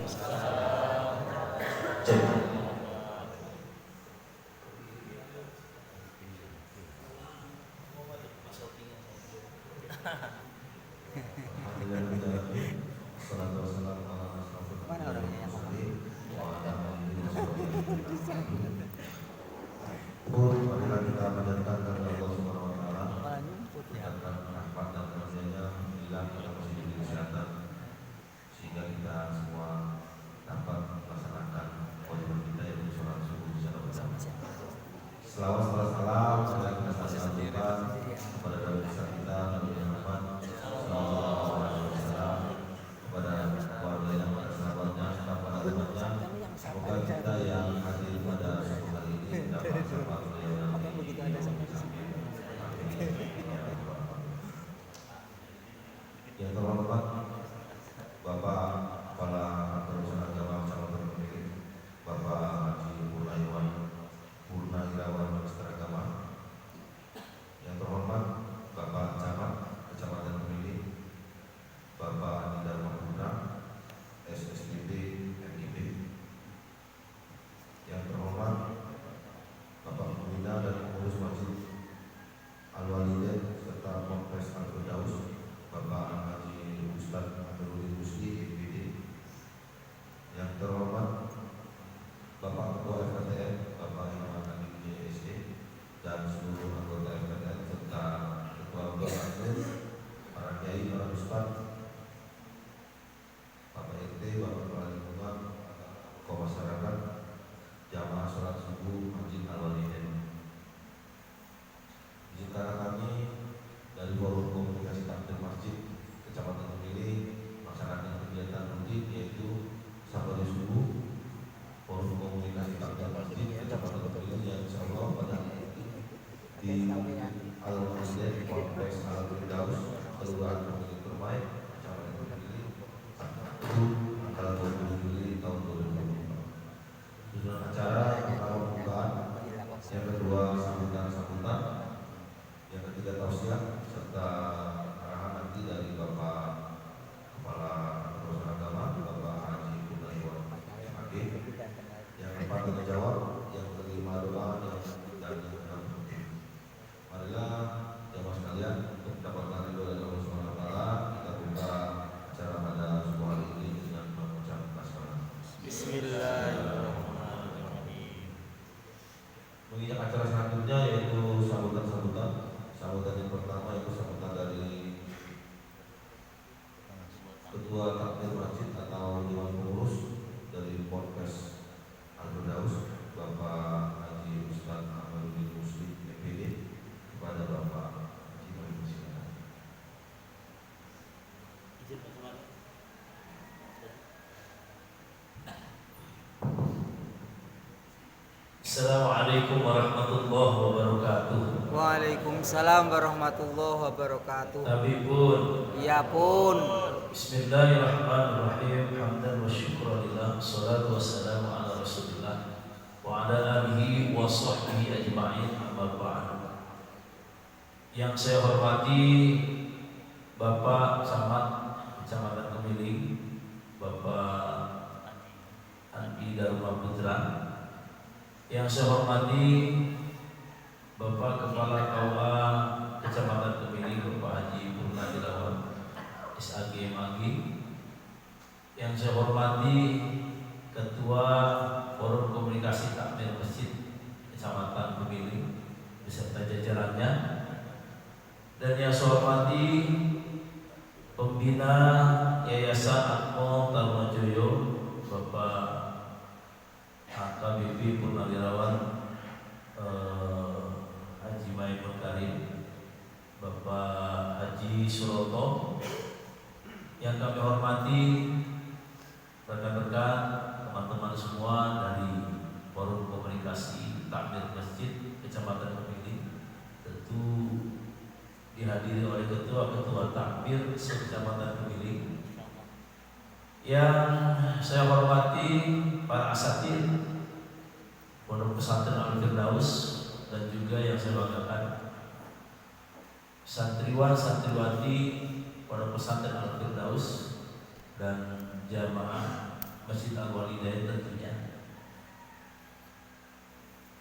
Cek. Mana orangnya yang ngomong? Marilah kita panjatkan kepada Allah Subhanahu wa taala Malah nyumput ya. akan rahmat dan karunia-Nya. Alhamdulillah kita masih diberi kesehatan sehingga kita semua dapat melaksanakan kewajiban kita yaitu sholat subuh secara berjamaah. Selawat salam semoga kita sampaikan kepada Nabi besar kita Nabi Muhammad sallallahu alaihi wasallam, kepada keluarganya, kepada sahabatnya, serta para umatnya. Semoga kita yang hadir pada satu hari ini dapat syafaat beliau nanti. Yang terhormat Bapak Kepala Perusahaan Agama Kecamatan Pemilik, Bapak Haji Purnawirawan Minister Agama. Yang terhormat Bapak Camat Kecamatan Pemilik, Bapak Andi Dharma Putra, SSBD MIB. Yang terhormat Bapak Pembina dan Pengurus Masjid Al-Walidain serta Ponpes Al-Firdaus, Bapak Haji Ustadz Abdul Musli MPD. Yang terhormat Bapak Ketua FKTN, Bapak Imam Adik JSD dan seluruh anggota FKTN serta ketua-ketua atlet, para kiai, para ustadz, Bapak RT, Bapak Kepala Lingkungan, tokoh masyarakat, jamaah sholat subuh Masjid Al-Walidain. Izinkan kami dari Forum Komunikasi Takmir Masjid Kecamatan Pemilik melaksanakan kegiatan rutin yaitu salat subuh Forum Komunikasi Takmir Masjid Kecamatan Pemilik yang insyaallah pada hari ini di Al-Walidain Ponpes Al-Firdaus, Kelurahan Pemilik Permai, Kecamatan Pemilik, itu tanggal 20 Juli tahun 2020. Tujuan acara pertama pembukaan, yang kedua sambutan, yang ketiga tausiah serta arahan nanti dari Bapak Kepala Perusahaan Agama, Bapak Haji Purnawirawan MAG. Yang keempat tanya jawab, yang kelima doa, yang dan yang keenam penting. Marilah jamaah sekalian untuk mendapatkan ridho dari Allah Subhanahu wa taala, kita buka acara pada subuh hari ini dengan mengucap basmalah. Bismillahirrahmanirrahim. Menginjak acara selanjutnya yaitu sambutan-sambutan. Sambutan yang pertama yaitu sambutan dari Ketua Takmir Masjid atau Dewan Pengurus dari Ponpes Al-Firdaus, Bapak Haji Ustadz Abdul Musli MPD, kepada Bapak Haji Malik Silakan. Assalamualaikum warahmatullahi wabarakatuh. Waalaikumsalam warahmatullahi wabarakatuh. Tabibun. Iya pun. Bismillahirrahmanirrahim. Hamdan wa syukran lillah. Salatu wassalamu ala Rasulillah wa ala alihi wa sahbihi ajma'in. Amma ba'd. Yang saya hormati Bapak Camat Kecamatan Kemiling, Bapak Andi Dharma Putra. Yang saya hormati Bapak Kepala KUA Kecamatan Kemiling, Bapak Haji Purnawirawan SAG MAG. Yang saya hormati Ketua Forum Komunikasi Takmir Masjid Kecamatan Kemiling beserta jajarannya. Dan yang saya hormati Pembina Yayasan Atmo Tarnojoyo, Bapak AKBP Purnawirawan Haji Maimun Karim, Bapak Haji Suroto. Yang kami hormati rekan-rekan, teman-teman semua dari Forum Komunikasi Takmir Masjid Kecamatan Pemilik, tentu dihadiri oleh ketua-ketua takmir se-Kecamatan Pemilik. Yang saya hormati para asatid Pondok Pesantren Al-Firdaus, dan juga yang saya banggakan santriwan santriwati Pondok Pesantren Al-Firdaus dan jamaah Masjid Al-Walidain tentunya.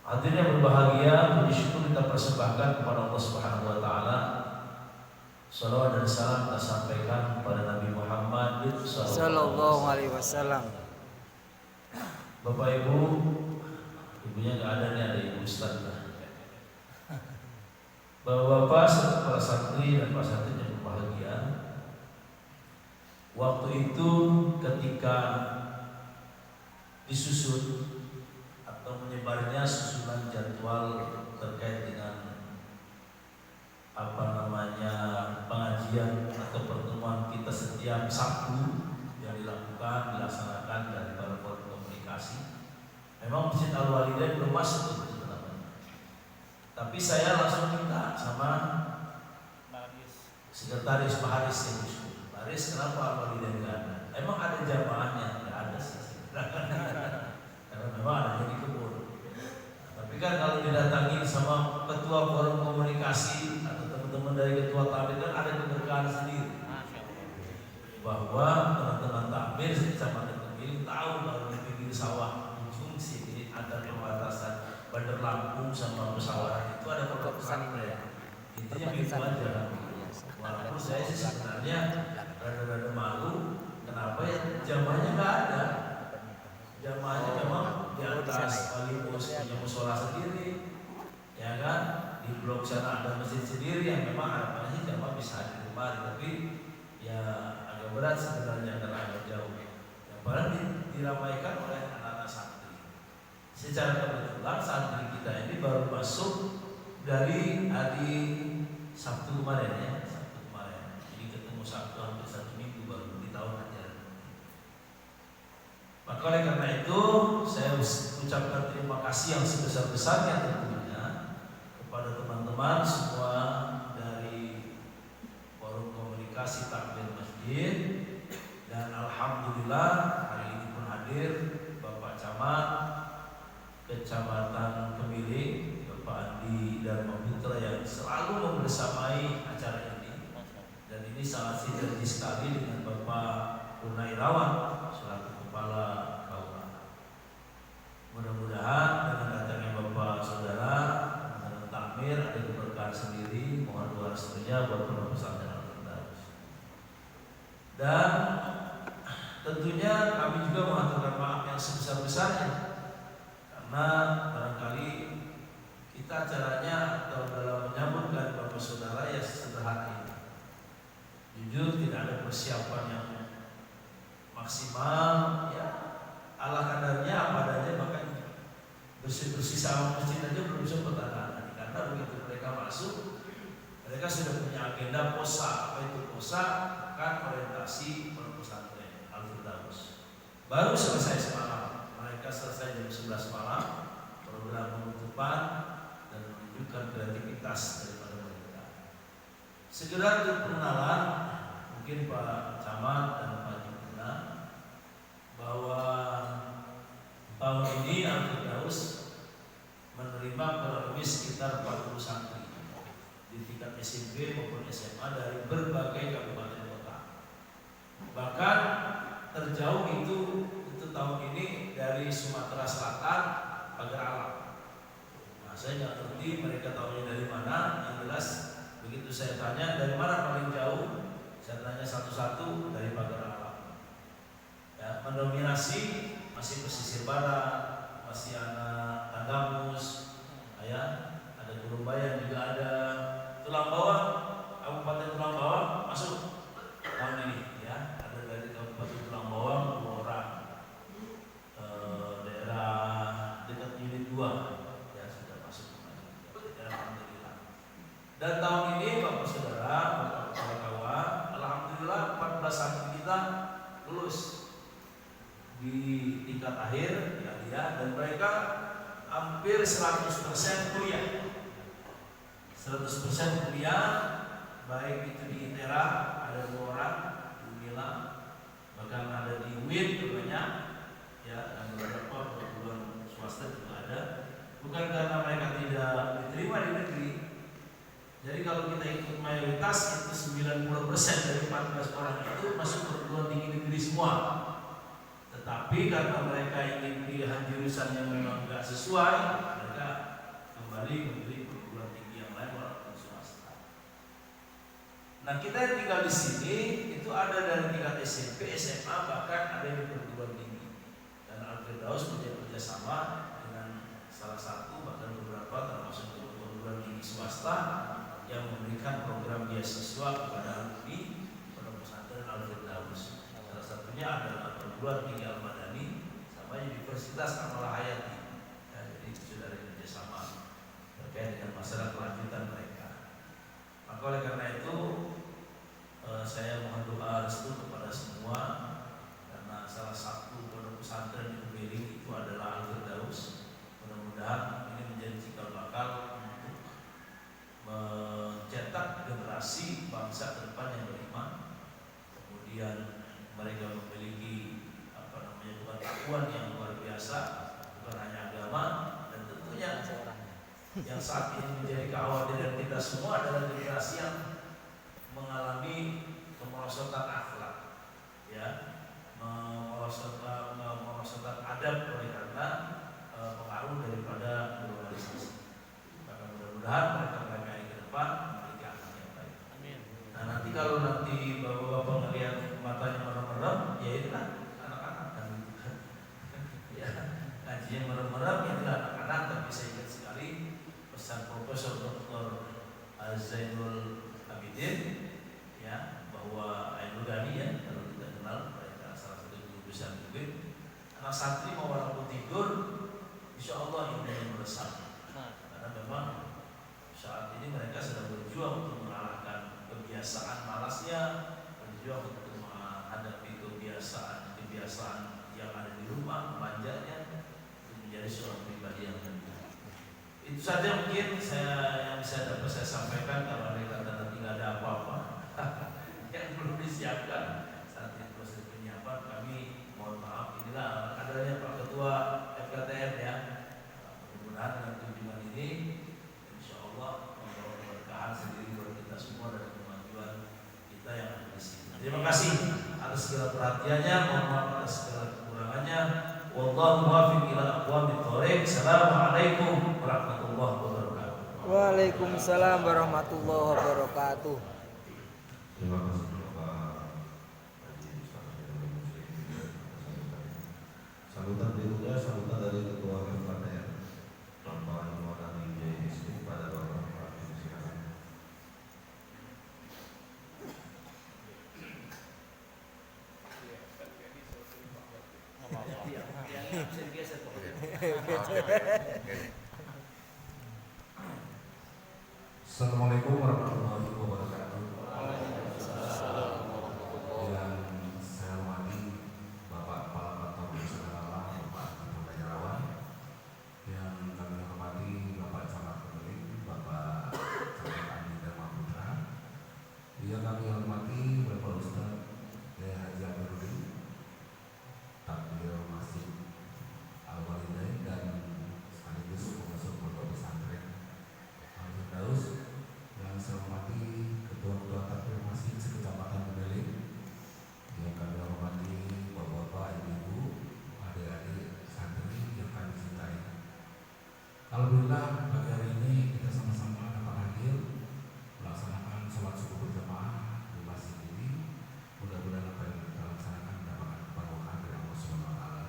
Hadirin yang berbahagia, puji syukur kita persembahkan kepada Allah Subhanahu wa taala. Salawat dan salam kita sampaikan kepada Nabi Muhammad sallallahu alaihi wasallam. Bapak Ibu, ibunya nggak ada nih, ada Ibu Ustaz. Bapak-bapak, para santri dan para santri yang berbahagia, waktu itu ketika disusun atau menyebarnya susunan jadwal terkait dengan pengajian atau pertemuan kita setiap Sabtu yang dilaksanakan dari para komunikasi, memang Masjid Al-Walidain belum masuk itu namanya. Tapi saya langsung minta sama sekretaris Pak Haris yang disuruh, Pak Haris, kenapa Al-Walidain nggak ada? Emang ada jamaahnya? Nggak ada sih. Karena memang ada di kebun. Tapi kan kalau didatangi sama ketua forum komunikasi atau teman-teman dari ketua tabir kan ada keberkahan sendiri. Bahwa teman-teman tabir Kecamatan Kepiling tahu kalau di pinggir sawah ujung sini ada perbatasan Bandar Lampung sama Pesawaran itu ada perbatasan ya. Intinya begitu aja. Walaupun saya sih sebenarnya rada-rada malu, kenapa ya jamaahnya nggak ada. Jamaahnya memang di atas Kalimus punya musola sendiri, ya kan? Di blok sana ada masjid sendiri yang memang harapannya jamaah bisa hadir kemari, tapi ya agak berat sebenarnya karena agak jauh. Yang paling diramaikan oleh anak-anak santri. Secara kebetulan santri kita ini baru masuk dari hari Sabtu kemarin ya, Sabtu kemarin. Jadi ketemu Sabtu hampir 1 minggu baru di tahun ajaran. Maka oleh karena itu saya ucapkan terima kasih yang sebesar-besarnya tentunya kepada teman-teman semua dari forum komunikasi takmir masjid, dan alhamdulillah hari ini pun hadir Bapak Camat Kecamatan Kepiling, Bapak Andi Dharma Putra yang selalu membersamai acara ini, dan ini sangat sinergi sekali dengan Bapak Purnairawan selaku Kepala KUA. Mudah-mudahan dengan datangnya Bapak Saudara dengan takmir ada keberkahan sendiri, mohon doa restunya buat Pondok Pesantren Al-Firdaus. Dan tentunya kami juga mengaturkan maaf yang sebesar-besarnya karena barangkali kita acaranya atau dalam menyambutkan Bapak Saudara ya sederhana ini. Jujur tidak ada persiapan yang maksimal, ya ala kadarnya apa adanya, bahkan bersih-bersih sama masjid aja belum sempat ada. Karena begitu mereka masuk, mereka sudah punya agenda posa. Apa itu posa? Kan orientasi Pondok Pesantren Al-Firdaus. Baru selesai semalam, mereka selesai jam 11 malam program penutupan dan menunjukkan kreativitas daripada mereka. Segera untuk pengenalan, mungkin Pak Camat dan Pak Jumna, bahwa tahun ini Al-Firdaus menerima kurang lebih sekitar 40 santri di tingkat SMP maupun SMA dari berbagai kabupaten kota. Bahkan terjauh itu tahun ini dari Sumatera Selatan, Pagar Alam. Nah, saya nggak ngerti mereka tahunya dari mana. Yang jelas begitu saya tanya dari mana paling jauh, saya tanya satu-satu dari Pagar Alam. Ya, mendominasi masih pesisir barat, masih anak Tanggamus, ya, ada Surabaya juga ada. Tulang Bawang, Kabupaten Tulang Bawang masuk tahun ini, ya, ada dari Kabupaten Tulang Bawang 2 orang, daerah dekat unit 2, ya sudah masuk daerah Alhamdulillah. Dan tahun ini Bapak Saudara, Bapak KUA, alhamdulillah 14 santri kita lulus di tingkat akhir, ya, dan mereka hampir 100% kuliah. 100% kuliah, baik itu di ITERA ada 2 orang, di UNILA, bahkan ada di UIN banyak, ya, dan beberapa perguruan swasta juga ada. Bukan karena mereka tidak diterima di negeri. Jadi kalau kita ikut mayoritas itu 90% dari 14 orang itu masuk perguruan tinggi negeri semua. Tetapi Tapi karena mereka ingin pilihan jurusan yang memang nggak sesuai, mereka kembali memilih perguruan tinggi yang lain walaupun swasta. Nah, kita yang tinggal di sini itu ada dari tingkat SMP, SMA, bahkan ada yang perguruan tinggi. Dan Al-Firdaus bekerjasama dengan salah satu bahkan beberapa termasuk perguruan tinggi swasta yang memberikan program beasiswa kepada alumni Pondok Pesantren Al-Firdaus. Salah satunya adalah perguruan tinggi Al-Madani sama Universitas Amal Hayati. Ya, jadi sudah ada kerjasama terkait dengan masalah kelanjutan mereka. Maka oleh karena itu saya mohon doa restu kepada semua, karena salah satu pondok pesantren yang dipilih itu adalah Al-Firdaus. Mudah-mudahan ini menjadi cikal bakal untuk mencetak generasi bangsa ke depan yang beriman. Kemudian mereka memiliki pengetahuan yang luar biasa, bukan hanya agama, dan tentunya yang saat ini menjadi kekhawatiran kita semua adalah generasi yang mengalami kemerosotan akhlak, ya, kemerosotan adab oleh karena pengaruh daripada globalisasi. Maka mudah-mudahan mereka ini ke depan memiliki akhlak yang baik. Amin. Nah, nanti kalau nanti bapak-bapak melihat matanya merem-merem, ya itulah anak-anak kan, ya, ngajinya merem-merem, itulah anak-anak. Tapi saya ingat sekali pesan Profesor Dr. Zainul Abidin, ya, bahwa Ainul Ghani, ya, kalau kita kenal, mereka salah satu guru besar juga. Anak santri mau walaupun tidur, insya Allah ini yang meresap. Karena memang saat ini mereka sedang berjuang untuk mengalahkan kebiasaan malasnya, berjuang untuk menghadapi kebiasaan yang ada di rumah, belanjanya, untuk menjadi seorang pribadi yang lebih. Itu saja mungkin yang bisa dapat saya sampaikan. Kalau ada kata nanti nggak ada apa-apa yang belum disiapkan saat ini proses penyiapan, kami mohon maaf. Inilah adanya Pak Ketua FKTM, ya. Mudah-mudahan dengan kunjungan ini insya Allah membawa keberkahan sendiri buat kita semua dan kemajuan kita yang ada di sini. Terima kasih atas segala perhatiannya, mohon maaf atas segala kekurangannya. Wallahu muwaffiq ila aqwamit thoriq. Assalamualaikum warahmatullahi wabarakatuh. Waalaikumsalam warahmatullahi wabarakatuh. Terima kasih Bapak Haji Muslim. Sambutan berikutnya sambutan dari Ketua FKTM Bapak Iwanani JSD pada Bapak Haji. Silakan. Assalamualaikum warahmatullahi wabarakatuh. Yang saya hormati Bapak Kepala Kantor Desa Lala, Bapak Ibu Kajarawan, yang kami hormati Bapak Camat Pemilik, Bapak Camat Andi Dharma Putra, yang kami hormati Bapak Ustadz Haji Amiruddin, Takmir Masjid Al-Walidain, dan sekaligus pengasuh pondok pesantren Al-Firdaus. Yang saya hormati ketua-ketua takmir masjid sekecamatan Medeling, yang kami hormati bapak-bapak, ibu-ibu, adik-adik santri yang kami cintai. Alhamdulillah pagi hari ini kita sama-sama dapat hadir melaksanakan sholat subuh berjamaah di masjid ini. Mudah-mudahan apa yang kita laksanakan mendapatkan keberkahan dari Allah Subhanahu wa Ta'ala.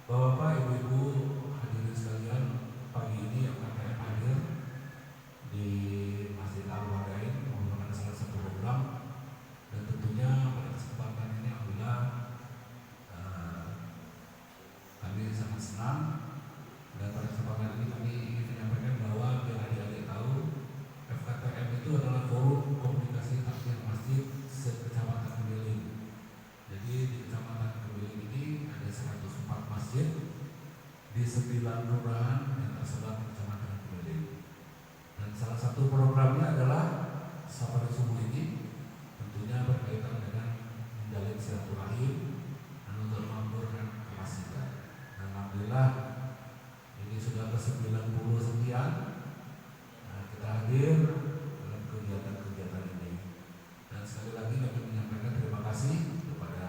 Bapak-bapak, ibu-ibu, hadirin sekalian, pagi ini yang kami hadir di Masjid Al-Wadain merupakan salah satu program, dan tentunya pada kesempatan ini alhamdulillah kami sangat senang, dan pada kesempatan ini kami ingin menyampaikan bahwa biar adik-adik tahu, FKTM itu adalah forum komunikasi takmir masjid sekecamatan Kebiling. Jadi di kecamatan Kebiling ini ada 104 masjid di 9 kelurahan yang tersebar di kecamatan Kebiling. Dan salah satu programnya adalah safari subuh ini, tentunya berkaitan dengan menjalin silaturahim dan untuk memampukan kemasjidan. Dan alhamdulillah ini sudah ke-90 sekian kita hadir dalam kegiatan-kegiatan ini. Dan sekali lagi kami menyampaikan terima kasih kepada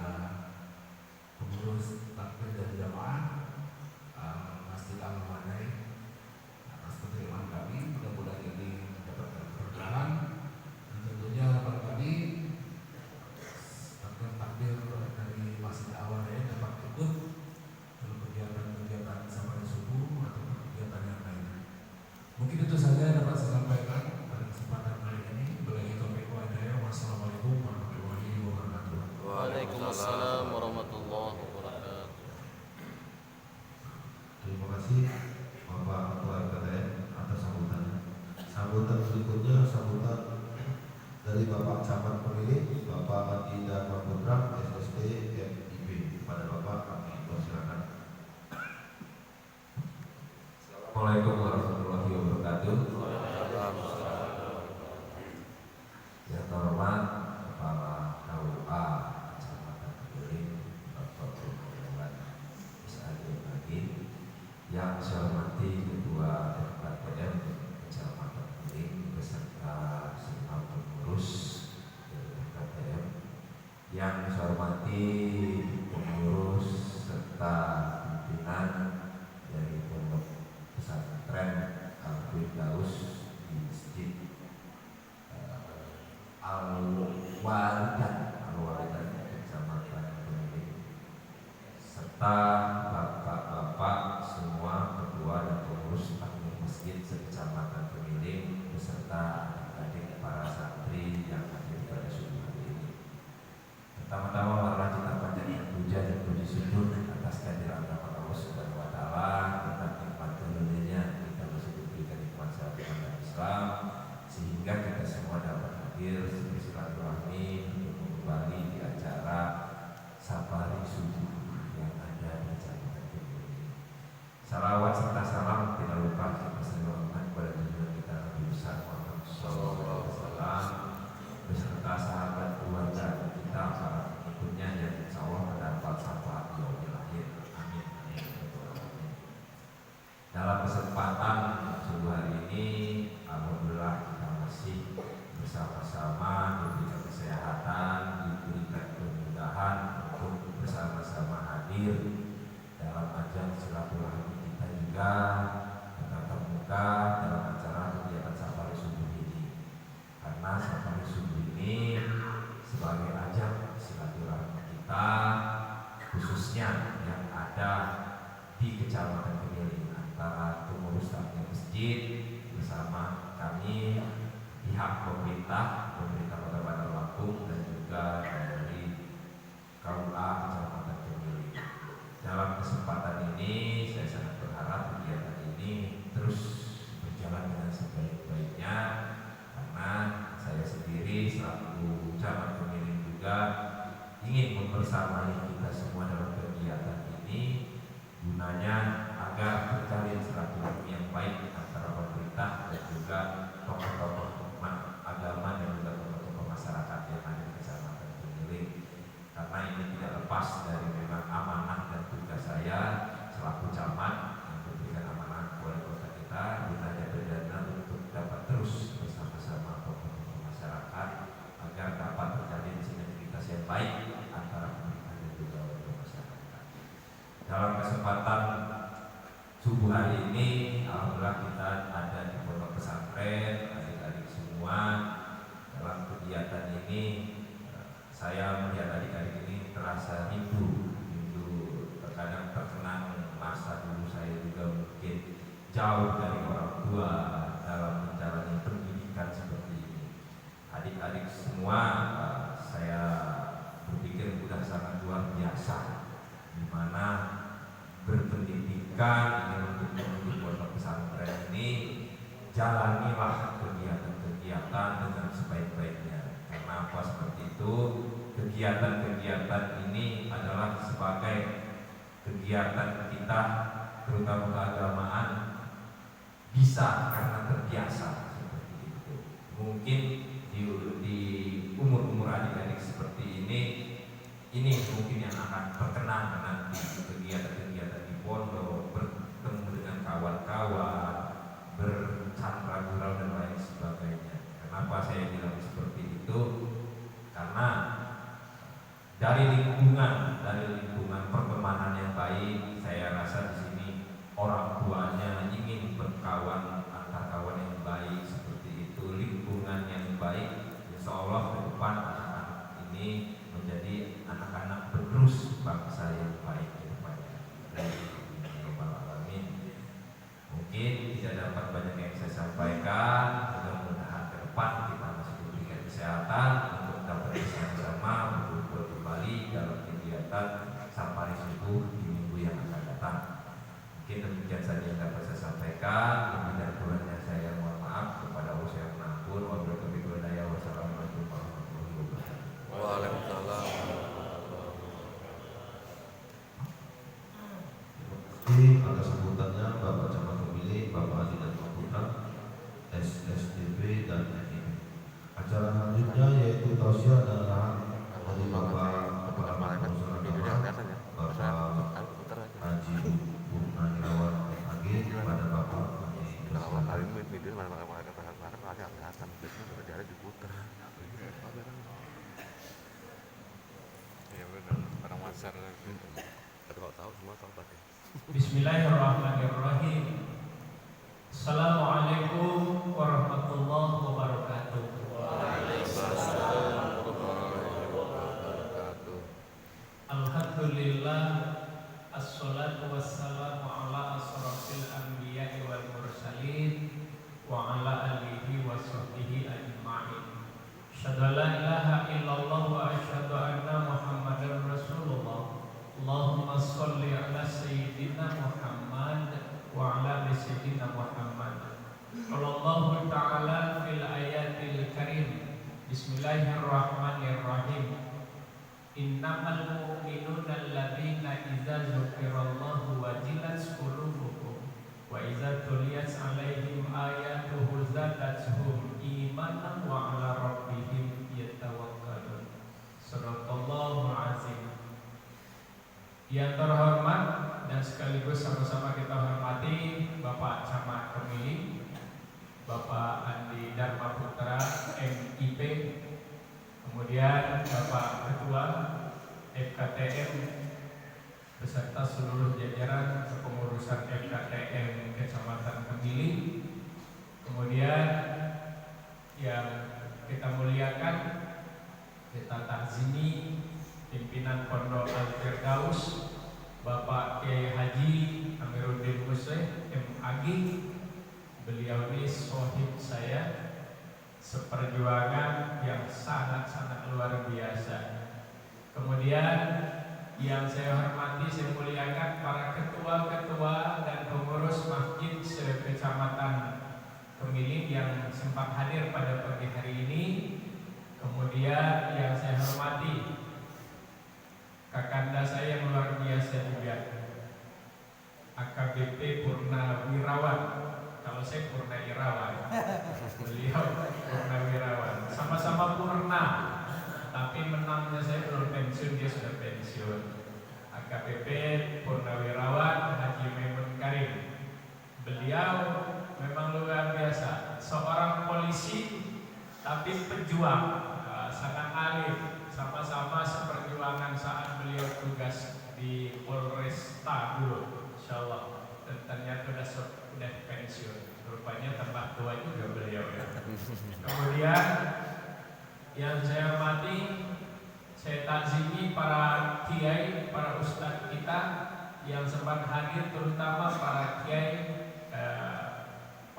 Assalamualaikum warahmatullahi wabarakatuh. Yang terhormat Kepala KUA Kecamatan Kepiling Bapak Purnomo SAD Bagin, yang saya hormati Ketua FKTM Kecamatan Kepiling beserta semua pengurus FKTM, yang saya hormati pengurus serta pimpinan dari pondok pesantren Al-Firdaus di Masjid Al-Walidan Kecamatan Kepiling, serta bapak-bapak semua ketua dan pengurus takmir masjid sekecamatan Kepiling beserta adik-adik para santri yang hadir pada subuh hari ini. Pertama-tama marilah kita panjatkan puja dan puji syukur atas kehadiran Allah Subhanahu wa taala, tentang nikmat karunia kita masih diberikan nikmat sehat dan Islam, sehingga kita semua dapat hadir bersilaturahmi untuk kembali di acara Safari Subuh yang ada di Kecamatan Kepiling. Salawat serta salam tidak lupa kita salurkan kepada junjungan kita Nabi besar Muhammad SAW beserta sahabat keluarga kita para pengikutnya yang insya Allah mendapat syafaat yaumil akhir. Amin. Dalam kesempatan subuh hari ini, alhamdulillah kita masih bersama-sama diberikan kesehatan, diberikan kemudahan untuk bersama-sama hadir dalam ajang silaturahmi kita juga bertatap muka dalam acara kegiatan Safari Subuh ini. Karena Safari Subuh ini sebagai ajang silaturahmi kita, khususnya yang ada di Kecamatan Kepiling antara pengurus takmir masjid bersama kami pihak pemerintah Kota Bandar Lampung dan juga dari KUA Kecamatan Kepiling. Dalam kesempatan ini saya sangat berharap kegiatan ini terus berjalan dengan sebaik-baiknya, karena saya sendiri selaku camat Kepiling juga ingin membersamai kita semua dalam kegiatan ini, gunanya agar terjalin silaturahmi yang baik antara pemerintah dan juga tokoh-tokoh agama dan juga tokoh-tokoh masyarakat yang ada di Kecamatan Kepiling. Karena ini tidak lepas dari memang amanah dan tugas saya selaku camat yang diberikan amanah oleh kota kita, gunanya berdana untuk dapat terus bersama-sama tokoh-tokoh masyarakat agar dapat terjalin sinergitas yang baik antara pemerintah dan juga warga masyarakat. Dalam kesempatan subuh hari ini, alhamdulillah kita ada di pondok pesantren, adik-adik semua. Dalam kegiatan ini saya melihat adik-adik ini terasa rindu terkadang terkenang masa dulu saya juga mungkin jauh dari orang tua dalam menjalani pendidikan seperti ini. Adik-adik semua saya berpikir sudah sangat luar biasa, di mana berpendidikan untuk menuju pondok pesantren ini, jalanilah kegiatan-kegiatan dengan sebaik-baiknya. Kenapa seperti itu? Kegiatan-kegiatan ini adalah sebagai kegiatan kita, terutama keagamaan, bisa karena terbiasa seperti itu. Mungkin di umur-umur adik-adik seperti ini mungkin yang akan berkenan nanti kegiatan-kegiatan di pondok, bertemu dengan kawan-kawan, bercandra gurau dan lain sebagainya. Kenapa saya bilang seperti itu? Karena dari lingkungan pertemanan yang baik, saya rasa di sini orang tuanya ingin berkawan antar kawan yang baik seperti itu, lingkungan yang baik. Insya Allah ke depan anak-anak ini menjadi anak-anak penerus bangsa yang baik ke depannya. Mungkin tidak dapat banyak yang saya sampaikan. Mudah-mudahan ke depan kita masih diberikan kesehatan untuk dapat bersama-sama berkumpul kembali dalam kegiatan Safari Subuh di minggu yang akan datang. Mungkin demikian saja yang dapat saya sampaikan. Lebih dan kurangnya saya mohon maaf kepada Allah yang mengampun. Wassalamualaikum warahmatullahi wabarakatuh. Waalaikumsalam. Atas sambutannya Bapak Camat Kepiling, Bapak Adi dan Putra SSDB dan NIB. Acara selanjutnya yaitu tausiah dan arahan dari Bapak Kepala Perusahaan Agama Bapak Haji Purnawirawan MAG pada Bapak Bismillahirrahmanirrahim. Assalamualaikum warahmatullahi wabarakatuh. Alhamdulillah, assalatu wassalamu ala asrafil anbiya'i wal mursalin wa ala alihi wa sahbihi ajma'in. Asyhadu an la ilaha illallah wa asyhadu anna Muhammadar Rasulullah. Allahumma sholli ala sayyidina Muhammad wa ala ali sayyidina Muhammad. Qala ta'ala fil ayatil karim. Bismillahirrahmanirrahim. Innamal mu'minuna alladzina idza dzukirallahu wajilat qulubuhum wa idza tuliyat 'alaihim ayatuhu zadatuhum imanan wa 'ala rabbihim yatawakkalun. Shadaqallahul azim. Yang terhormat dan sekaligus sama-sama kita hormati Bapak Camat Pemilih, Bapak Andi Dharma Putra MIP, kemudian Bapak Ketua FKTM beserta seluruh jajaran kepengurusan FKTM Kecamatan Pemilih, kemudian yang kita muliakan, kita takzimi pimpinan Pondok Al-Firdaus Bapak Kiai Haji Amiruddin Muslim MAG. Beliau ini sohib saya seperjuangan yang sangat-sangat luar biasa. Kemudian yang saya hormati, saya muliakan para ketua-ketua dan pengurus masjid se-Kecamatan Pemilih yang sempat hadir pada pagi hari ini. Kemudian yang saya hormati kakanda saya yang luar biasa juga, AKBP Purnawirawan. Kalau saya Purnawirawan, beliau Purnawirawan. Sama-sama Purna, tapi menangnya saya belum pensiun, dia sudah pensiun. AKBP Purnawirawan Haji Maimun Karim. Beliau memang luar biasa, seorang polisi tapi pejuang, sangat alim. Sama-sama seperjuangan saat beliau tugas di Polresta dulu, insyaallah. Dan ternyata sudah pensiun. Rupanya tambah tua juga beliau ya. Kemudian yang saya hormati, saya takzimi para kiai, para ustadz kita yang sempat hadir, terutama para kiai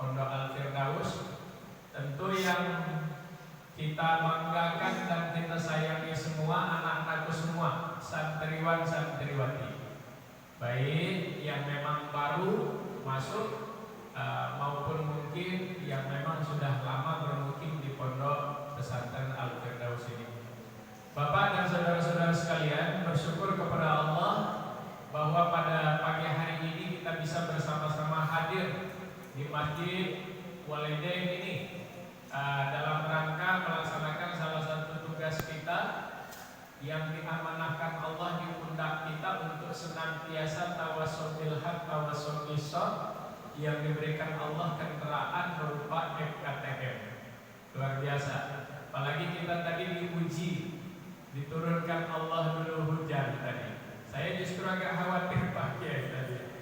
Pondok Al-Firdaus. Tentu yang kita banggakan dan kita sayangi semua, anak-anakku semua, santriwan-santriwati, baik yang memang baru masuk maupun mungkin yang memang sudah lama bermukim di Pondok Pesantren Al-Firdaus ini. Bapak dan saudara-saudara sekalian, bersyukur kepada Allah bahwa pada pagi hari ini kita bisa bersama-sama hadir di Masjid Walidain ini dalam rangka melaksanakan salah satu tugas kita yang diamanahkan Allah di pundak kita untuk senantiasa tawasul bil haq, tawasul bis sabr, yang diberikan Allah kendaraan berupa FKTM. Luar biasa. Apalagi kita tadi diuji, diturunkan Allah dulu hujan tadi. Saya justru agak khawatir Pak Kiai tadi,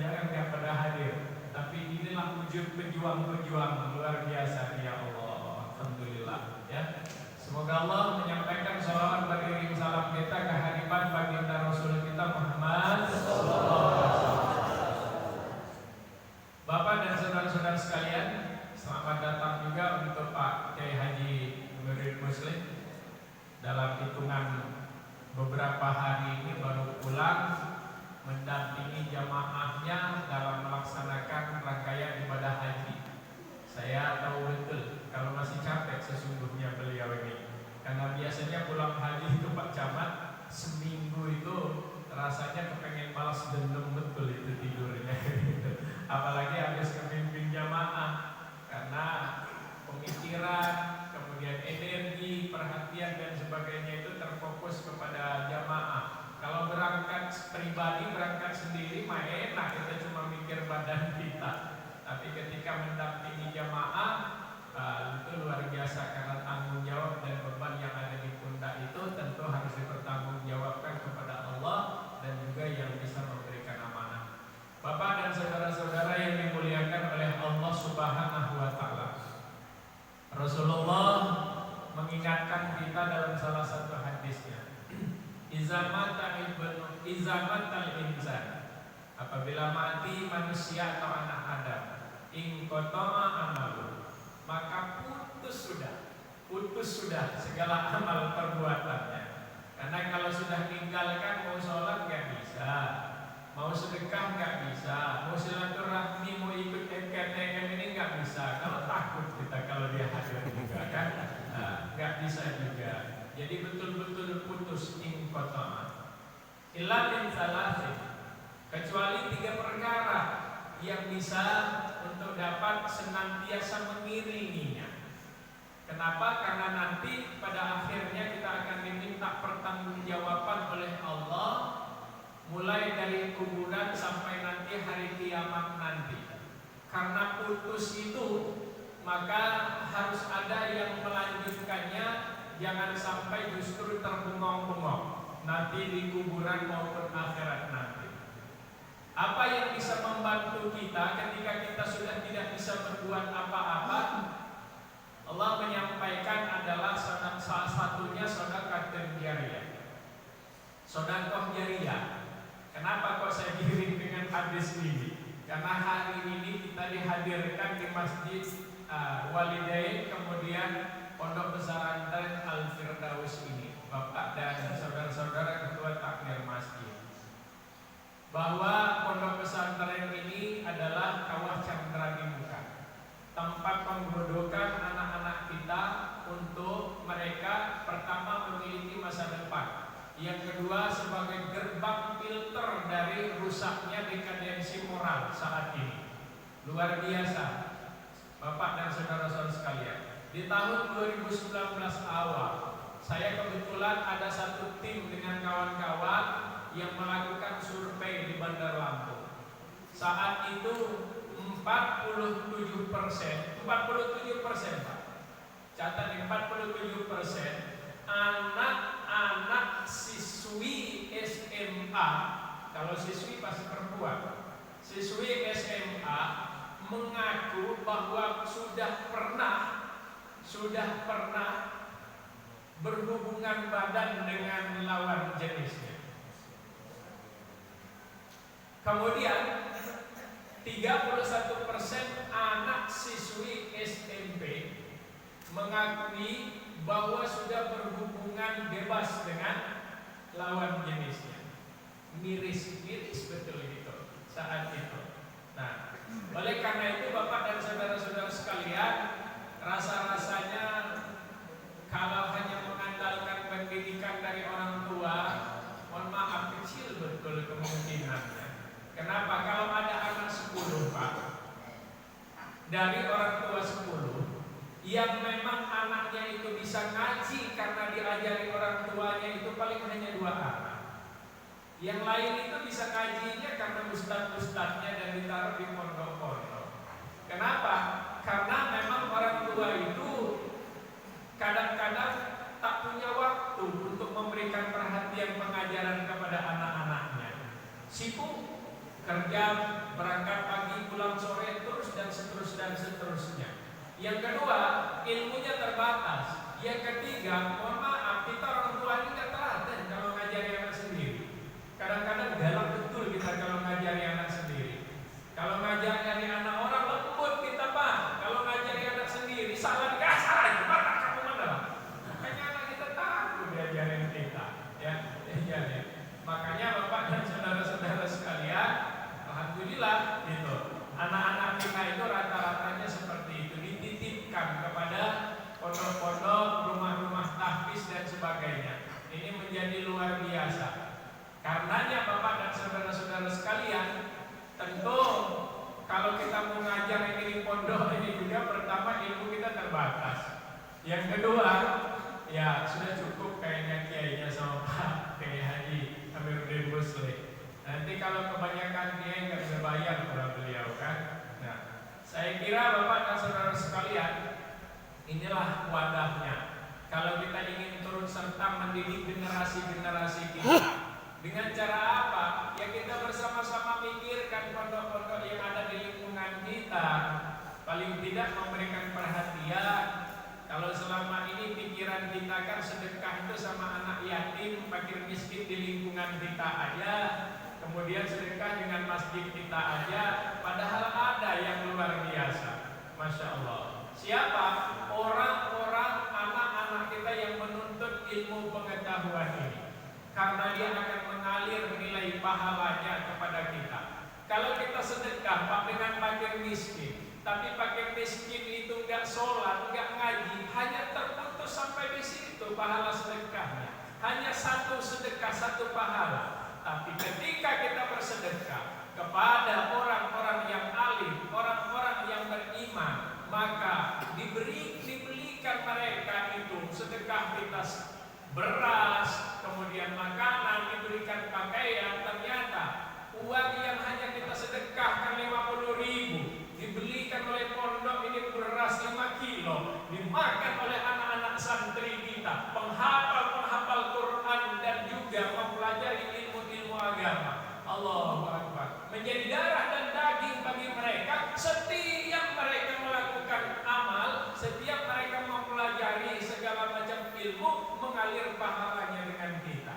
jangan nggak pada hadir. Tapi inilah wujud pejuang-pejuang luar biasa, ya Allah. Alhamdulillah ya. Semoga Allah menyampaikan sholawat beriring salam kita ke hadirat baginda Rasul kita Muhammad sallallahu alaihi wasallam. Bapak dan saudara-saudara sekalian, selamat datang juga untuk Pak Kiai Haji Amiruddin Muslim. Dalam hitungan beberapa hari ini baru pulang mendampingi jamaahnya dalam melaksanakan rangkaian ibadah haji. Saya tahu betul kalau masih capek sesungguhnya beliau ini, karena biasanya pulang haji itu Pak Camat seminggu itu rasanya kepengen balas dendam betul itu tidurnya. apalagi habis kemimpin jamaah, karena pemikiran, kemudian energi, perhatian dan sebagainya itu terfokus kepada jamaah. Kalau berangkat pribadi, berangkat sendiri, mah enak, kita cuma mikir badan kita. Tapi ketika mendampingi jamaah, itu luar biasa, karena tanggung jawab dan beban yang ada di pundak itu tentu harus dipertanggungjawabkan kepada Allah dan juga yang bisa memberikan amanah. Bapak dan saudara-saudara yang dimuliakan oleh Allah Subhanahu wa Ta'ala, Rasulullah mengingatkan kita dalam salah satu hadisnya, Izamatal insan, apabila mati manusia atau anak Adam, ingkotoma amalu, maka putus sudah segala amal perbuatannya. Karena kalau sudah meninggalkan, mau sholat nggak bisa, mau sedekah nggak bisa, mau silaturahmi, mau ikut MKTM ini nggak bisa. Kalau takut kita kalau dia hadir juga kan, nggak bisa juga. Jadi betul-betul putus ingkotoma. Illa min salasin, kecuali 3 perkara yang bisa untuk dapat senantiasa mengiringinya. Kenapa? Karena nanti pada akhirnya kita akan diminta pertanggungjawaban oleh Allah, mulai dari kuburan sampai nanti hari kiamat nanti. Karena putus itu, maka harus ada yang melanjutkannya, jangan sampai justru terbengong-bengong nanti di kuburan maupun akhirat nanti. Apa yang bisa membantu kita ketika kita sudah tidak bisa berbuat apa-apa? Allah menyampaikan adalah salah satunya sedekah jariyah. Sedekah jariyah. Kenapa kok saya giring dengan hadis ini? Karena hari ini kita dihadirkan di Masjid Walidain, kemudian Pondok Pesantren Al-Firdaus ini, Bapak dan saudara-saudara ketua takmir masjid, bahwa pondok pesantren ini adalah kawah candra di muka, tempat penggodokan anak-anak kita untuk mereka pertama memiliki masa depan, yang kedua sebagai gerbang filter dari rusaknya dekadensi moral saat ini. Luar biasa, Bapak dan saudara-saudara sekalian. Di tahun 2019 awal, saya kebetulan ada satu tim dengan kawan-kawan yang melakukan survei di Bandar Lampung. Saat itu 47% Pak, catat 47% anak-anak siswi SMA, kalau siswi pasti perempuan, siswi SMA mengaku bahwa sudah pernah berhubungan badan dengan lawan jenisnya. Kemudian 31% anak siswi SMP mengakui bahwa sudah berhubungan bebas dengan lawan jenisnya. Miris-miris betul itu saat itu. Nah, oleh karena itu Bapak dan saudara-saudara sekalian, rasa-rasanya kalau hanya mengandalkan pendidikan dari orang tua, mohon maaf, kecil betul kemungkinannya. Kenapa? Kalau ada anak 10 Pak, dari orang tua 10 yang memang anaknya itu bisa ngaji karena diajari orang tuanya, itu paling hanya 2 anak. Yang lain itu bisa ngajinya karena ustadz-ustadznya dan ditaruh di pondok-pondok. Kenapa? Karena memang orang tua itu kadang-kadang tak punya waktu untuk memberikan perhatian pengajaran kepada anak-anaknya. Sibuk kerja, berangkat pagi, pulang sore, terus dan seterusnya. Yang kedua, ilmunya terbatas. Yang ketiga, mohon maaf, kita orang tua ini tidak telaten kalau ngajari anak sendiri. Kadang-kadang galak betul kita kalau ngajari anak sendiri. Kalau ngajari anak orang lembut kita Pak. Kalau ngajari anak sendiri salah kasar, mata kamu mana? Makanya anak kita takut diajarin kita, ya, diajarin. Makanya Bapak dan saudara-saudara sekalian, alhamdulillah gitu. Anak-anak kita itu rata-ratanya seperti itu, dititipkan kepada pondok-pondok, rumah-rumah tahfiz dan sebagainya. Ini pondok ini juga, pertama ilmu kita terbatas. Yang kedua, ya sudah cukup kayaknya kiainya sama Pak Kiai Haji Amiruddin Musli. Nanti kalau kebanyakan kiai nggak bisa bayar kepada beliau kan. Nah, saya kira Bapak dan saudara sekalian, inilah wadahnya. Kalau kita ingin turut serta mendidik generasi-generasi kita, dengan cara apa? Ya kita bersama-sama mikirkan pondok-pondok yang ada di lingkungan kita. Paling tidak memberikan perhatian. Kalau selama ini pikiran kita kan sedekah itu sama anak yatim, fakir miskin di lingkungan kita aja, kemudian sedekah dengan masjid kita aja, padahal ada yang luar biasa. Masya Allah. Siapa? Orang-orang anak-anak kita yang menuntut ilmu pengetahuan ini, karena dia akan mengalir nilai pahalanya kepada kita. Kalau kita sedekah Pak dengan fakir miskin, tapi fakir miskin itu nggak sholat, nggak ngaji, hanya terputus sampai di situ pahala sedekahnya. Hanya satu sedekah, satu pahala. Tapi ketika kita bersedekah kepada orang-orang yang alim, orang-orang yang beriman, maka diberikan mereka itu sedekah kita beras, kemudian makanan, diberikan pakaian. Ternyata uang yang hanya kita sedekahkan 50.000 dibelikan oleh pondok ini beras 5 kilo, dimakan oleh anak-anak santri kita, penghafal Quran dan juga mempelajari ilmu-ilmu agama. Allahu Akbar. Menjadi darah dan daging bagi mereka setiap mereka melakukan amal, setiap mereka mempelajari segala macam ilmu, mengalir pahalanya dengan kita.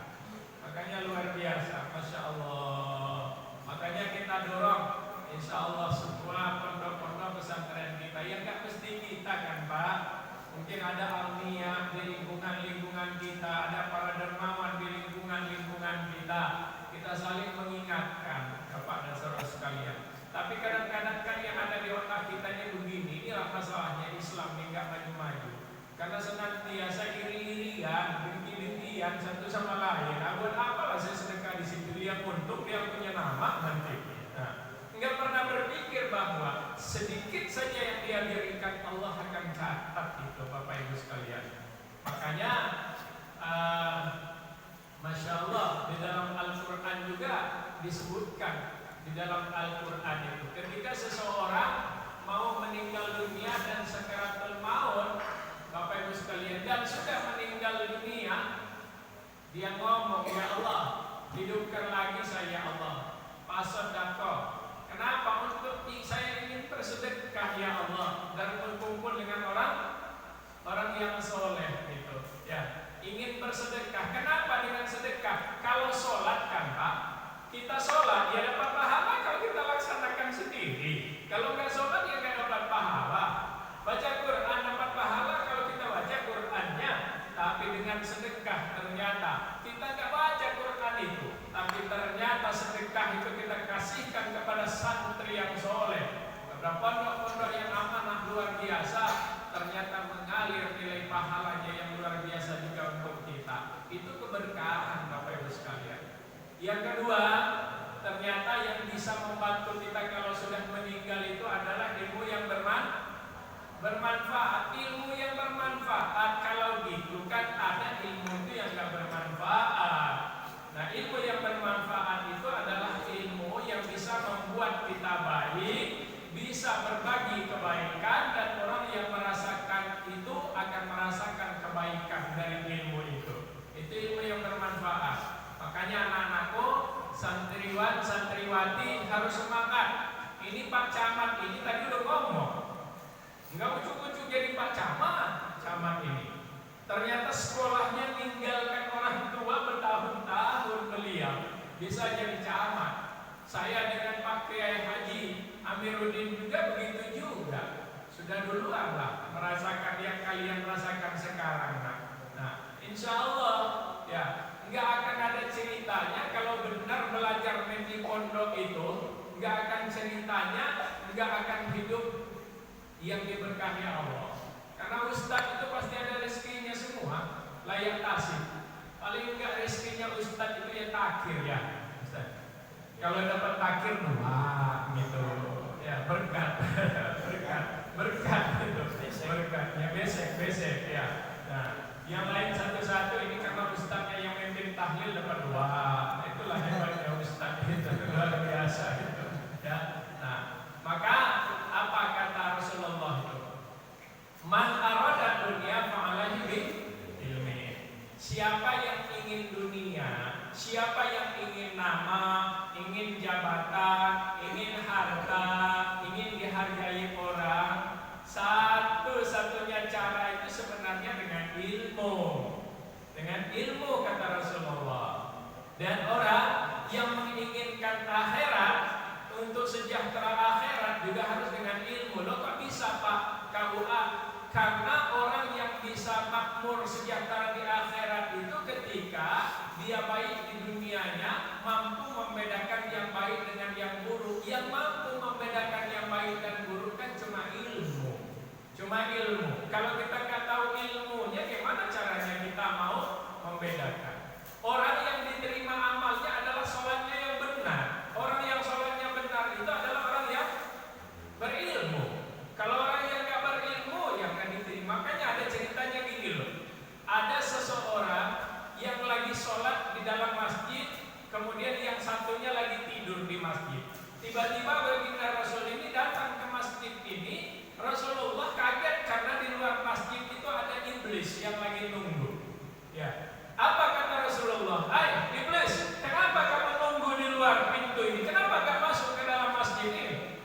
Makanya luar biasa, Masya Allah. Makanya kita dorong, insya Allah semua pondok-pondok pesantren kita, yang nggak mesti kita kan Pak, mungkin ada almiah di lingkungan-lingkungan kita, ada para dermawan di lingkungan-lingkungan kita saling mengingatkan Bapak dan saudara sekalian. Tapi kadang-kadang kan yang ada di otak kita ini begini, inilah masalahnya Islam ini nggak maju-maju, karena senantiasa iri-irian, benci-bencian satu sama lain. Buat apalah saya sedekah di situ, dia untung, dia punya nama nanti. Nah, nggak pernah berpikir bahwa sedikit saja yang dia berikan Allah akan catat itu Bapak Ibu sekalian. Makanya Masya Allah di dalam Al-Quran juga disebutkan, di dalam Al-Quran itu ketika seseorang mau meninggal dunia dan sakaratul maut, Bapak Ibu sekalian, dan sudah meninggal dunia, dia ngomong, ya Allah hidupkan lagi saya Allah, pasodako. Kenapa? Untuk saya ingin bersedekah ya Allah, dan berkumpul dengan orang yang soleh gitu. Ya, ingin bersedekah. Kenapa dengan sedekah? Kalau sholat kan Pak, kita sholat ya dapat pahala kalau kita laksanakan sendiri. Kalau nggak sholat ya nggak dapat pahala. Baca Quran dapat pahala kalau kita baca Qurannya. Tapi dengan sedekah ternyata kita nggak baca Quran itu, tapi ternyata sedekah itu kita kasihkan kepada santri yang soleh, kepada pondok-pondok yang amanah luar biasa, ternyata mengalir nilai pahalanya yang luar biasa juga untuk kita. Itu keberkahan Bapak Ibu sekalian. Yang kedua, ternyata yang bisa membantu kita kalau sudah meninggal itu adalah ilmu yang bermanfaat. Ilmu yang bermanfaat, kalau gitu kan ada ilmu itu yang gak bermanfaat. Nah, ilmu yang bermanfaat itu adalah ilmu yang bisa membuat kita baik, bisa berbagi kebaikan, dan orang yang merasakan itu akan merasakan kebaikan dari ilmu itu. Itu ilmu yang bermanfaat. Makanya anak-anakku, santriwan, santriwati harus semangat. Ini Pak Camat ini tadi udah ngomong, nggak ucuk-ucuk jadi Pak Camat ini. Ternyata sekolahnya ninggalkan orang tua bertahun-tahun, beliau bisa jadi camat. Saya dengan Pak Kiai Haji Amiruddin juga begitu juga. Sudah duluan lah merasakan yang kalian rasakan sekarang. Nah, insya Allah ya nggak akan ada ceritanya kalau benar belajar di pondok itu, nggak akan ceritanya, nggak akan hidup yang diberkahi Allah. Karena ustadz itu pasti ada rezekinya semua, layak tasik. Paling enggak rezekinya ustadz itu ya takir ya, Ustadz. Kalau dapat takir, wah gitu, ya berkat, berkat. ya besek ya. Nah, yang lain satu-satu ini karena ustaznya yang memimpin tahlil dapat 2. Nah, itulah hebatnya ustaz itu luar biasa gitu. Ya. Nah, maka apa kata Rasulullah itu? Man arada dunia fa'alaihi bil ilmi. Siapa yang ingin dunia, siapa yang ingin nama, ingin jabatan, ingin harta, ingin dihargai orang, satu-satunya cara itu sebenarnya dengan ilmu. Dengan ilmu kata Rasulullah. Dan orang yang menginginkan akhirat, untuk sejahtera akhirat juga harus dengan ilmu. Loh kok bisa Pak KUA? Karena orang yang bisa makmur sejahtera di akhirat itu ketika dia baik di dunianya, mampu membedakan yang baik dengan yang buruk. Yang mampu membedakan yang baik dan buruk kan cuma ilmu. Cuma ilmu. Kalau kita nggak tahu ilmunya, gimana caranya kita mau membedakan? Orang yang diterima amalnya adalah sholatnya yang benar. Orang yang sholatnya benar itu adalah orang yang berilmu. Kalau orang yang nggak berilmu, yang nggak diterima. Makanya ada ceritanya gini loh. Ada seseorang yang lagi sholat di dalam masjid, kemudian yang satunya lagi tidur di masjid. Tiba-tiba baginda Rasul ini datang ke masjid ini. Rasulullah kaget karena di luar masjid itu ada iblis yang lagi nunggu. Ya. Apa kata Rasulullah? Hai iblis, kenapa kamu nunggu di luar pintu ini? Kenapa gak masuk ke dalam masjid ini?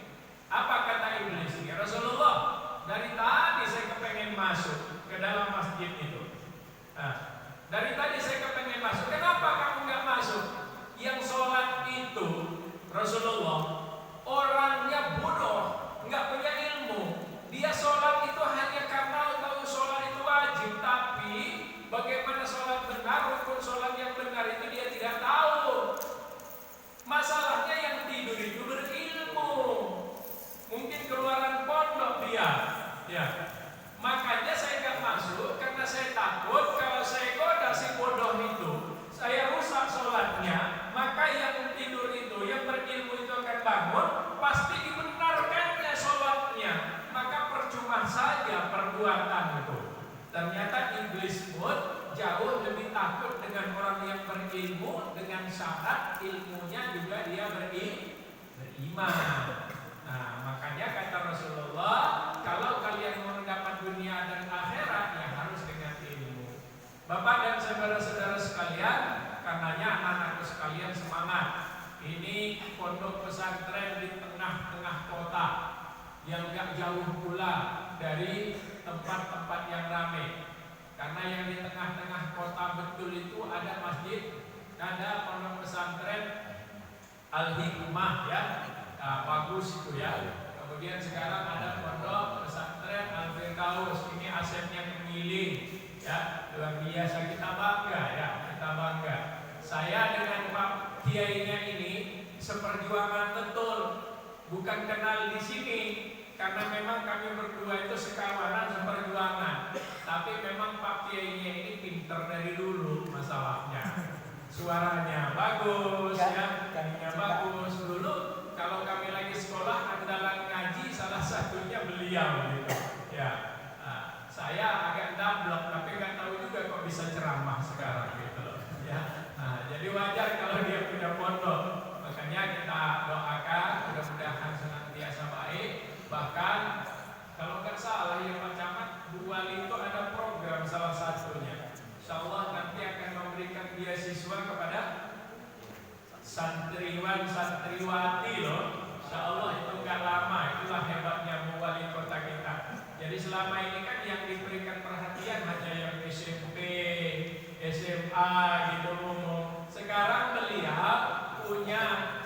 Apa kata iblis? Ya Rasulullah, dari tadi saya kepengen masuk ke dalam masjid itu. Nah, dari tadi saya kepengen masuk. Kenapa kamu gak masuk? Yang sholat itu Rasulullah orangnya bodoh, nggak punya ilmu. Dia sholat itu hanya karena tahu sholat itu wajib, tapi bagaimana sholat benar, rukun sholat yang benar itu dia tidak tahu. Masalahnya yang tidur itu berilmu, mungkin keluaran pondok dia. Ya, makanya saya nggak masuk karena saya takut kalau saya goda si bodoh itu, saya rusak sholatnya. Maka yang tidur itu, yang berilmu itu akan bangun, pasti dibenarkannya sholatnya. Maka percuma saja perbuatan itu. Ternyata iblis pun jauh lebih takut dengan orang yang berilmu, dengan syarat ilmunya juga dia beriman. Nah, makanya kata Rasulullah, kalau kalian mau mendapat dunia dan akhirat, ya harus dengan ilmu. Bapak dan saudara-saudara sekalian, karenanya anak-anakku sekalian semangat. Ini pondok pesantren di tengah-tengah kota yang gak jauh pula dari tempat-tempat yang ramai. Karena yang di tengah-tengah kota betul itu ada masjid, ada pondok pesantren Al-Hikmah ya, bagus itu ya. Kemudian sekarang ada pondok pesantren Al-Firdaus, ini asetnya kemiling ya, luar biasa, kita bangga ya, kita bangga. Saya dengan Pak Kiainya ini seperjuangan betul, bukan kenal di sini. Karena memang kami berdua itu sekawanan seperjuangan. Tapi memang Pak Kiainya ini pinter dari dulu masalahnya. Suaranya bagus ya, kaminya bagus. Dulu kalau kami lagi sekolah andalan ngaji salah satunya beliau gitu. Ya, saya agak dablek tapi nggak tahu juga kok bisa ceramah sekarang gitu. Ya, jadi wajar kalau dia punya pondok. Makanya kita doakan mudah-mudahan senantiasa baik. Bahkan kalau nggak salah ya Pak Camat, Bu Wali itu ada program salah satunya. Insya Allah nanti akan memberikan beasiswa kepada santriwan santriwati loh. Insya Allah itu nggak lama. Itulah hebatnya Bu Wali kota kita. Jadi selama ini kan yang diberikan perhatian hanya yang SMP, SMA gitu umum. Sekarang beliau punya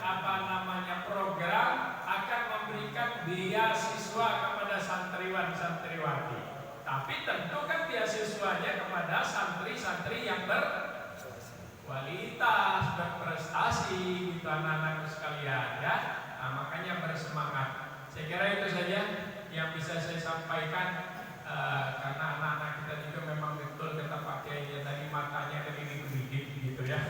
program akan memberikan beasiswa kepada santriwan-santriwati. Tapi tentu kan beasiswanya kepada santri-santri yang berkualitas, berprestasi gitu anak-anak sekalian ya. Nah, makanya bersemangat. Saya kira itu saja yang bisa saya sampaikan karena anak-anak kita juga memang betul kata Pak Kiai tadi matanya keridik-keridik gitu ya.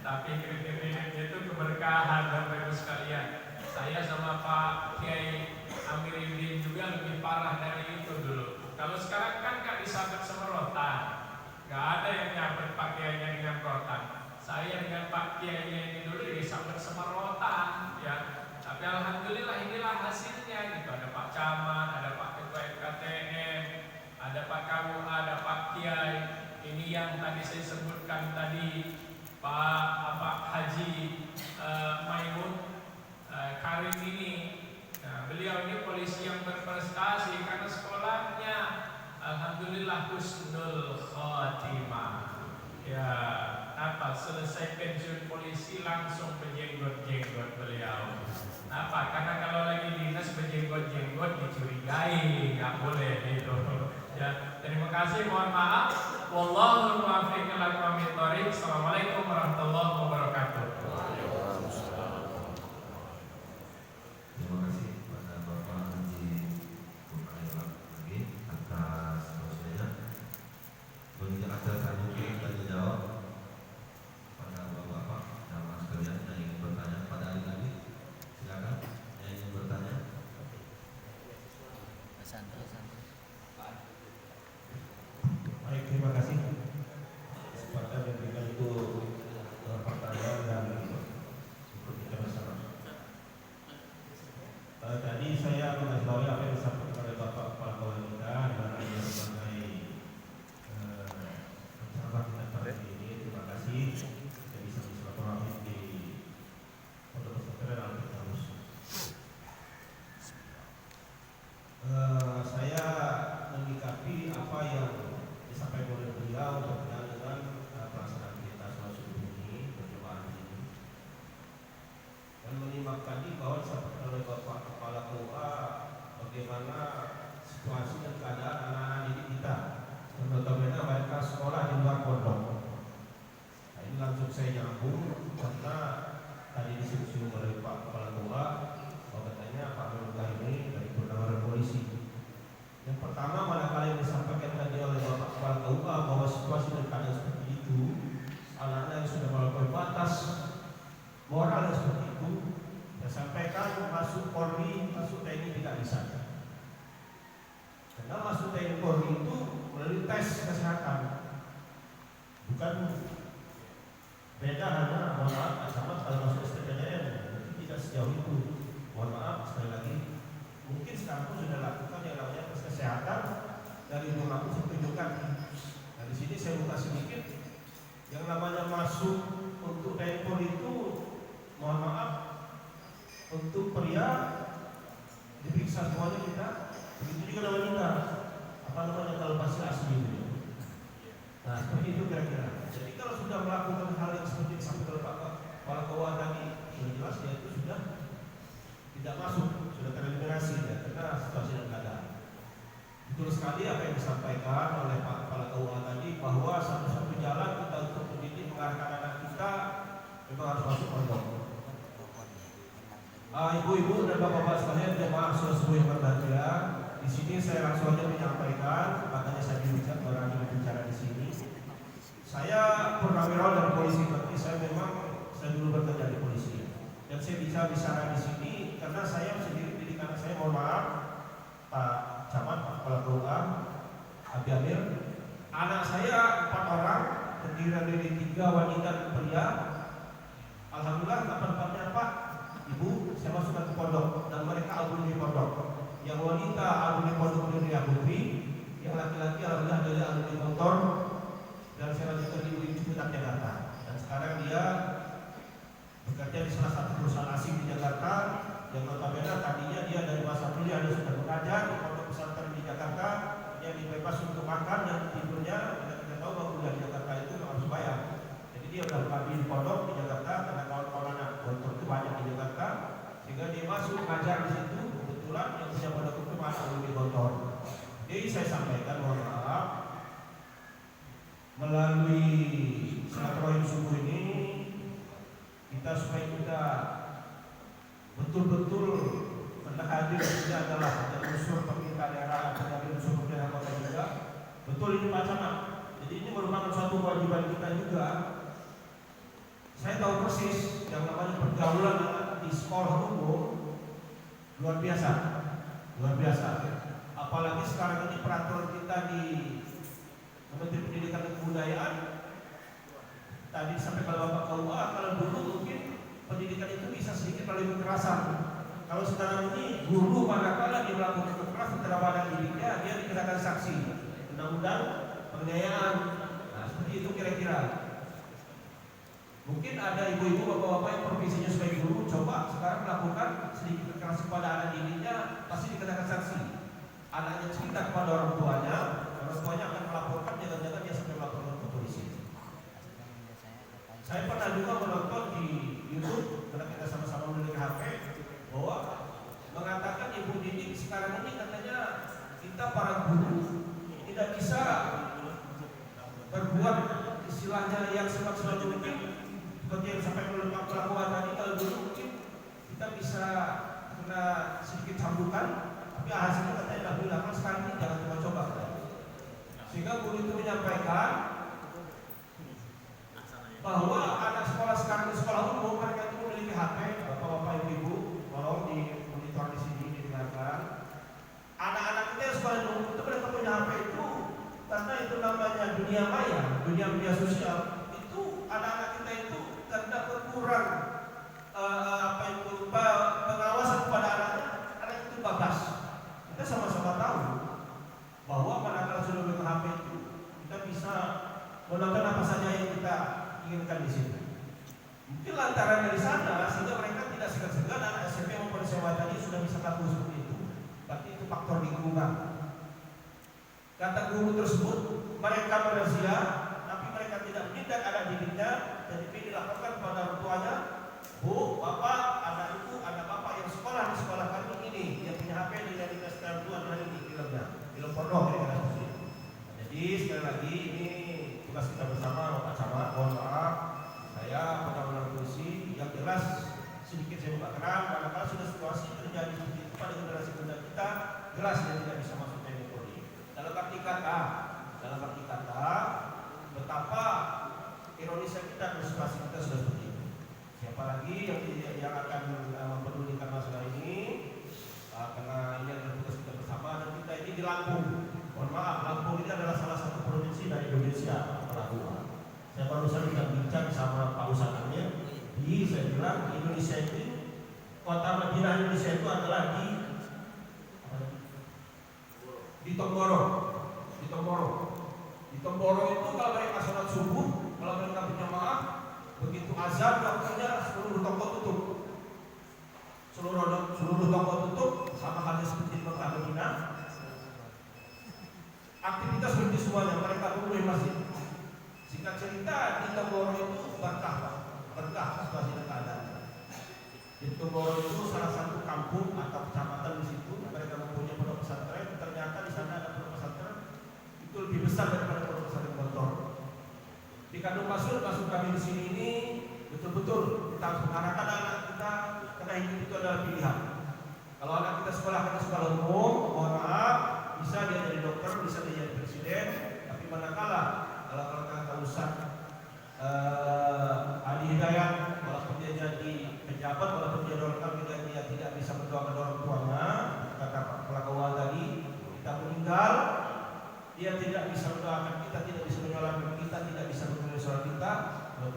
Tapi keridik-keridiknya itu keberkahan Bapak Ibu sekalian. Saya sama Pak Kiai Amiruddin juga lebih parah dari itu dulu. Kalau sekarang kan nggak disabet sama rotan, nggak ada yang nyabet Pak Kiainya dengan rotan. Saya dengan Pak Kiainya ini dulu disabet sama rotan, ya. Tapi alhamdulillah inilah hasilnya gitu. Ada Pak Camat, ada Pak Ketua FKTM, ada Pak KUA, ada Pak Kiai. Ini yang tadi saya sebutkan tadi, Pak Haji Maimun Karim ini. Nah, beliau ini polisi yang berprestasi karena sekolahnya alhamdulillah husnul khotimah. Ya, apa selesai pensiun polisi langsung berjenggot-jenggot beliau. Apa? Karena kalau lagi dinas berjenggot-jenggot dicurigai, nggak boleh gitu. Ya, terima kasih, mohon maaf. Wallahul muwaffiq ila aqwamit thoriq. Assalamualaikum warahmatullahi wabarakatuh. Terima kasih pada Bapak Haji Muhammad lagi atas prosesnya. Menginjak acara selanjutnya tanya jawab pada bapak-bapak dan mas sekalian yang ingin bertanya pada adik-adik. Silakan yang ingin bertanya. Baik, terima kasih. Kesempatan yang diberikan itu pertanyaan dan untuk kita bersama. Tadi saya mengetahui apa yang disampaikan oleh Bapak Kepala Wanita dan ada berbagai rencana kita pada hari ini. Terima kasih. Saya bisa bersilaturahmi di Pondok Pesantren Al-Firdaus. Saya menyikapi apa yang disampaikan oleh beliau berkenaan dengan pelaksanaan kita sholat subuh ini berjamaah ini, dan menyimak tadi bahwa disampaikan oleh Bapak Kepala KUA bagaimana situasi dan keadaan anak-anak didik kita, terutama mereka sekolah di luar pondok. Nah, ini langsung saya nyambung karena tadi disinggung oleh Pak Kepala KUA bahwa katanya Pak Meluka ini dari Purnawira Polisi. Yang pertama, manakala yang disampaikan tadi oleh Bapak Kepala KUA bahwa situasi dan keadaan seperti itu, anak-anak yang sudah melampaui batas moral yang seperti itu, saya sampaikan masuk Polri, masuk TNI tidak bisa. Karena masuk TNI Polri itu melalui tes kesehatan, bukan beda hanya mohon maaf sama kalau masuk STPDN, mungkin tidak sejauh itu. Mohon maaf sekali lagi, mungkin sekarang pun sudah lakukan yang namanya tes kesehatan dari rumah aku saya tunjukkan. Nah, di sini saya buka sedikit yang namanya masuk untuk TNI Polri itu, mohon maaf, untuk pria diperiksa semuanya kita, begitu juga wanita. Apa namanya kalau pasti asli itu. Nah, seperti itu kira-kira. Jadi kalau sudah melakukan hal yang seperti disampaikan oleh Pak Kepala KUA tadi, sudah jelas dia itu sudah tidak masuk, sudah tereliminasi ya, karena situasi dan keadaan. Betul sekali apa yang disampaikan oleh Pak Kepala KUA tadi, bahwa satu-satu jalan kita untuk mendidik mengarahkan anak kita memang harus masuk pondok. Ibu-ibu dan bapak-bapak sekalian, jemaah sholat subuh yang berbahagia, di sini saya langsung saja menyampaikan, makanya saya berbicara di sini. Saya purnawirawan dari polisi, tapi saya dulu bekerja di polisi, dan saya bisa bicara di sini karena saya sendiri didikan saya, mohon maaf Pak Camat, Pak Kepala KUA, Abi Amir, anak saya 4 orang, terdiri dari 3 wanita dan pria. Alhamdulillah 8-4-nya Pak, Ibu, saya masukkan ke pondok dan mereka alumni pondok. Yang wanita alumni pondok dari Abubi, yang laki-laki alhamdulillah dari alumni motor, dan saya lanjutkan di UIN Ciputat Jakarta. Dan sekarang dia bekerja di salah satu perusahaan asing di Jakarta, yang notabene tadinya dia dari masa kuliah dia sudah mengajar di pondok pesantren di Jakarta, dia dibebas untuk makan dan tidurnya. Kita tahu bahwa kuliah di Jakarta itu harus bayar. Jadi dia sudah bekerja di pondok di Jakarta karena kawan-kawan anak motor itu banyak di Jakarta, sehingga dia masuk mengajar di situ. Kebetulan yang punya pondok itu anak alumni motor. Jadi saya sampaikan, mohon maaf, melalui silaturahim subuh ini kita supaya kita betul-betul hadir ini adalah unsur pemerintah daerah, ada unsur pemerintah kota juga. Betul ini Pak Camat. Jadi ini merupakan suatu kewajiban kita juga. Saya tahu persis yang namanya pergaulan di sekolah umum luar biasa, luar biasa. Apalagi sekarang ini peraturan kita di Kementerian Pendidikan dan Kebudayaan tadi disampaikan Bapak KUA, kalau dulu mungkin pendidikan itu bisa sedikit melalui kekerasan. Kalau sekarang ini guru manakala dia melakukan kekerasan terhadap anak didiknya, dia dikenakan saksi undang-undang penganiayaan. Nah, seperti itu kira-kira. Mungkin ada ibu-ibu, bapak-bapak yang profesinya sebagai guru, coba sekarang melakukan sedikit kekerasan pada anak didiknya, pasti dikenakan saksi. Anaknya cerita kepada orang tuanya akan melaporkan, jangan-jangan dia sampai melaporkan ke polisi. Saya pernah juga menonton di YouTube, karena kita sama-sama memiliki HP, bahwa mengatakan ibu didik sekarang ini katanya kita para guru tidak bisa berbuat istilahnya yang semaksimal mungkin, seperti yang sampai melakukan tadi. Kalau dulu mungkin kita bisa kena sedikit cambukan, tapi hasilnya katanya tidak dilakukan. Sekarang ini jangan coba-coba. Sehingga guru itu menyampaikan bahwa anak sekolah sekarang di sekolah umum mereka itu memiliki HP. Bapak-bapak, ibu-ibu, tolong di monitor di sini didengarkan. Anak-anak kita yang sekolah umum itu mereka punya HP itu karena itu namanya dunia maya, dunia media sosial. Itu anak-anak kita itu karena berkurang pengawasan kepada anaknya, anak itu bablas. Kita sama-sama tahu bahwa manakala sudah memegang HP itu kita bisa menonton apa saja yang kita inginkan di situ. Mungkin lantaran dari sana sehingga mereka tidak segan-segan anak SMP maupun SMA tadi sudah bisa laku seperti itu. Berarti itu faktor lingkungan. Kata guru tersebut, mereka berazia, tapi mereka tidak menindak anak didiknya, jadi dilaporkan kepada orang tuanya. Bu, bapak, anak ibu, anak bapak yang sekolah di sekolah kami ini, yang punya HP dengan dinas tertuan hari ini filmnya, film porno kira-kira seperti itu. Jadi sekali lagi ini tugas kita bersama, Pak Camat. Mohon maaf, saya pengawalan polisi yang jelas sedikit saya buka keran, karena sudah situasi terjadi seperti itu pada generasi muda kita, jelas dia tidak bisa masuk TNI Polri. Dalam arti kata, betapa ironisnya kita dan situasi kita sudah seperti itu. Siapa lagi yang akan mempedulikan masalah ini? Karena ini adalah tugas kita bersama dan kita ini di Lampung. Mohon maaf, Lampung ini adalah salah satu provinsi dari Indonesia. Saya barusan sudah bincang sama Pak Ustadz Amir. Saya bilang Indonesia itu, kota Madinah Indonesia itu adalah di Tomboro. Di Tomboro itu kalau mereka sholat subuh, kalau mereka berjamaah, begitu azan waktunya seluruh toko tutup. Seluruh toko tutup, sama halnya seperti kota Madinah. Aktivitas berhenti semuanya, mereka penuhi masjid. Singkat cerita, di Tomboro itu berkah situasi keadaan. Di Tomboro itu salah satu kampung atau kecamatan di situ, mereka mempunyai pondok pesantren. Ternyata di sana ada pondok pesantren itu lebih besar daripada pondok pesantren Gontor. Di Kandung Masuk kami di sini ini betul-betul kita harus mengarahkan anak kita karena hidup itu adalah pilihan. Kalau anak kita sekolah umum, mohon maaf,